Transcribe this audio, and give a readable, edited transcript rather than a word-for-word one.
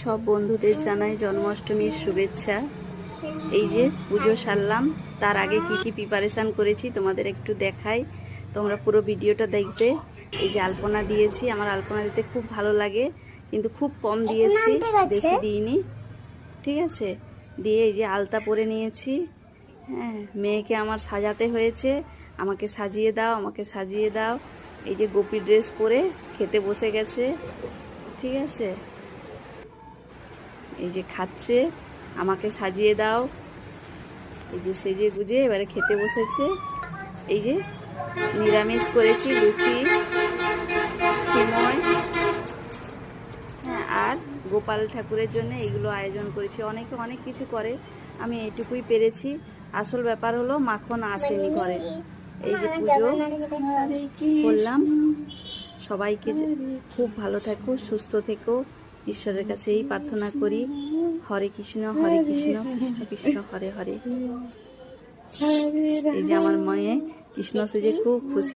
সব বন্ধুদের জানাই জন্মাষ্টমীর শুভেচ্ছা। এই যে পুজো সারলাম, তার আগে কি কি প্রিপারেশন করেছি তোমাদের একটু দেখাই, তোমরা পুরো ভিডিওটা দেখবে। এই যে আলপনা দিয়েছি, আমার আলপনা দিতে খুব ভালো লাগে, কিন্তু খুব কম দিয়েছি, বেশি দিইনি। ঠিক আছে, দিয়ে এই যে আলতা পরে নিয়েছি। হ্যাঁ, মেয়েকে আমার সাজাতে হয়েছে, আমাকে সাজিয়ে দাও, আমাকে সাজিয়ে দাও। এই যে গোপী ড্রেস পরে খেতে বসে গেছে। ঠিক আছে, এই যে খাচ্ছে, আমাকে সাজিয়ে দাও। এই যে সেজে গুজে এবারে খেতে বসেছে। এই যে নিরামিষ করেছি, লুচি, সিময়, হ্যাঁ, আর গোপাল ঠাকুরের জন্য এইগুলো আয়োজন করেছি। অনেকে অনেক কিছু করে, আমি এইটুকুই পেরেছি। আসল ব্যাপার হলো মাখন আসেনি ঘরে। এই যে পুজো করলাম। সবাইকে খুব ভালো থাকো, সুস্থ থেকো, ঈশ্বরের কাছে এই প্রার্থনা করি। হরে কৃষ্ণ কৃষ্ণ কৃষ্ণ হরে হরে। এই যে আমার মেয়ে কৃষ্ণ সেজে খুব খুশি।